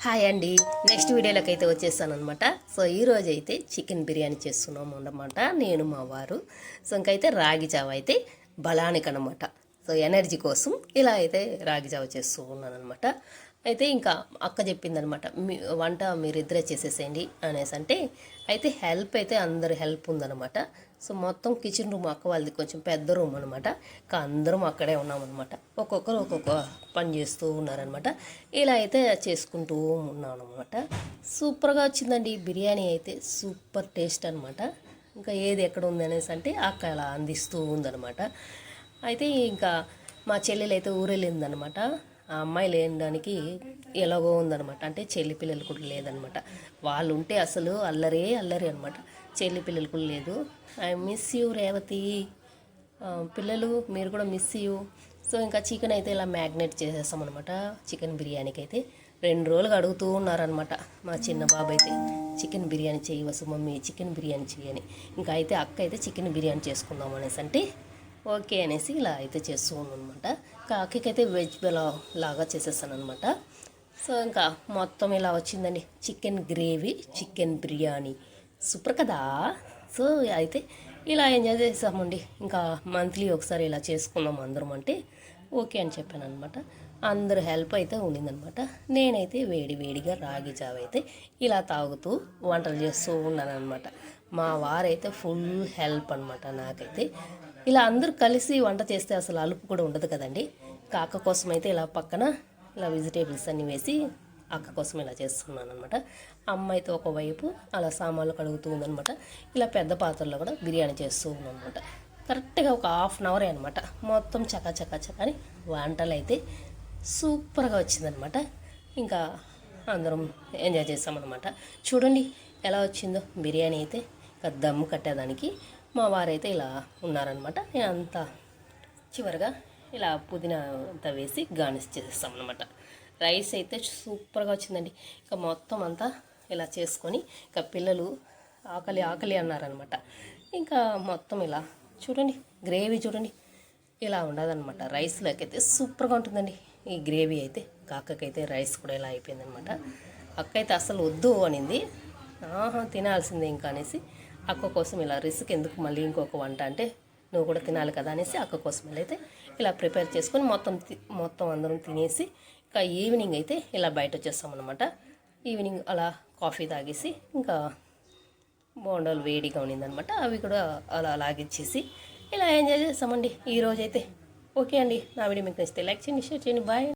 Hi అండి. Next వీడియోలోకి అయితే వచ్చేసాను అనమాట. సో ఈరోజు అయితే చికెన్ బిర్యానీ చేస్తున్నాము అన్నమాట నేను మా వారు. సో ఇంకైతే రాగి జావ అయితే బలానికి అనమాట. సో ఎనర్జీ కోసం ఇలా అయితే రాగి జావ చేస్తూ ఉన్నాను అనమాట. అయితే ఇంకా అక్క చెప్పిందనమాట, వంట మీరిద్దరే చేసేసేయండి అనేసి. అంటే అయితే హెల్ప్ అయితే అందరు హెల్ప్ ఉందనమాట. సో మొత్తం కిచెన్ రూమ్ అక్క వాళ్ళది కొంచెం పెద్ద రూమ్ అనమాట. ఇంకా అందరం అక్కడే ఉన్నామన్నమాట. ఒక్కొక్కరు ఒక్కొక్క పని చేస్తూ ఉన్నారనమాట. ఇలా అయితే చేసుకుంటూ ఉన్నాం అనమాట. సూపర్గా వచ్చిందండి బిర్యానీ అయితే, సూపర్ టేస్ట్ అనమాట. ఇంకా ఏది ఎక్కడ ఉంది అనేసి అంటే అక్క అలా అందిస్తూ ఉందనమాట. అయితే ఇంకా మా చెల్లెలు అయితే ఊరెళ్ళిందనమాట. ఆ అమ్మాయి లేని దానికి ఎలాగో ఉందనమాట. అంటే చెల్లి పిల్లలు కూడా లేదనమాట. వాళ్ళు ఉంటే అసలు అల్లరే అల్లరి అనమాట. చెల్లి పిల్లలు కూడా లేదు. ఐ మిస్ యూ రేవతి, పిల్లలు మీరు కూడా మిస్ యూ. సో ఇంకా చికెన్ అయితే ఇలా మ్యాగ్నేట్ చేసేస్తాం అనమాట. చికెన్ బిర్యానీకి అయితే 2 రోజులుగా అడుగుతూ ఉన్నారనమాట మా చిన్న బాబు అయితే. చికెన్ బిర్యానీ చేయి వసు మమ్మీ, చికెన్ బిర్యానీ చేయని. ఇంకా అయితే అక్క అయితే చికెన్ బిర్యానీ చేసుకుందాం అనేసి అంటే ఓకే అనేసి ఇలా అయితే చేస్తూ అనమాట. కాకైతే వెజ్ లాగా చేసేస్తాను అనమాట. సో ఇంకా మొత్తం ఇలా వచ్చిందండి chicken gravy, chicken biryani. Super కదా. సో అయితే ఇలా ఎంజాయ్ చేసామండి. ఇంకా మంత్లీ ఒకసారి ఇలా చేసుకుందాం అందరం అంటే ఓకే అని చెప్పాను అనమాట. అందరు హెల్ప్ అయితే ఉండిందనమాట. నేనైతే వేడిగా రాగి జావ అయితే ఇలా తాగుతూ వంటలు చేస్తూ ఉన్నాను అనమాట. మా వారైతే ఫుల్ హెల్ప్ అనమాట నాకైతే. ఇలా అందరూ కలిసి వంట చేస్తే అసలు అలుపు కూడా ఉండదు కదండి. అక్క కోసం అయితే ఇలా పక్కన ఇలా వెజిటేబుల్స్ అన్నీ వేసి అక్క కోసం ఇలా చేస్తున్నాను అనమాట. అమ్మ అయితే ఒకవైపు అలా సామాన్లు కడుగుతూ ఉందనమాట. ఇలా పెద్ద పాత్రలో కూడా బిర్యానీ చేస్తూ ఉందనమాట. కరెక్ట్గా ఒక హాఫ్ అన్ అవరే అనమాట. మొత్తం చకాని వంటలు అయితే సూపర్గా వచ్చిందనమాట. ఇంకా అందరం ఎంజాయ్ చేస్తామన్నమాట. చూడండి ఎలా వచ్చిందో బిర్యానీ అయితే. ఇంకా దమ్ కట్టేదానికి మా వారైతే ఇలా ఉన్నారనమాట. నేను అంతా చివరిగా ఇలా పుదీనా అంతా వేసి గార్నిష్ చేసేస్తాం అనమాట. రైస్ అయితే సూపర్గా వచ్చిందండి. ఇంకా మొత్తం అంతా ఇలా చేసుకొని ఇంకా పిల్లలు ఆకలి అన్నారనమాట. ఇంకా మొత్తం ఇలా చూడండి గ్రేవీ చూడండి ఇలా ఉండదన్నమాట. రైస్లోకి అయితే సూపర్గా ఉంటుందండి ఈ గ్రేవీ అయితే. కాకకైతే రైస్ కూడా ఇలా అయిపోయిందనమాట. అక్క అయితే అసలు వద్దు అనింది. తినాల్సిందే ఇంకా అనేసి అక్క కోసం ఇలా రిస్క్ ఎందుకు మళ్ళీ ఇంకొక వంట అంటే నువ్వు కూడా తినాలి కదా అనేసి అక్క కోసం అయితే ఇలా ప్రిపేర్ చేసుకొని మొత్తం అందరం తినేసి ఇంకా ఈవినింగ్ అయితే ఇలా బయట వచ్చేస్తామన్నమాట. ఈవినింగ్ అలా కాఫీ తాగేసి ఇంకా బోండాలు వేడిగా ఉండిందనమాట. అవి కూడా అలా లాగిచ్చేసి ఇలా ఎంజాయ్ చేస్తామండి ఈరోజైతే. ఓకే అండి, నా వీడియో మీకు నచ్చితే లైక్ చేయండి, షేర్ చేయండి. బాయ్.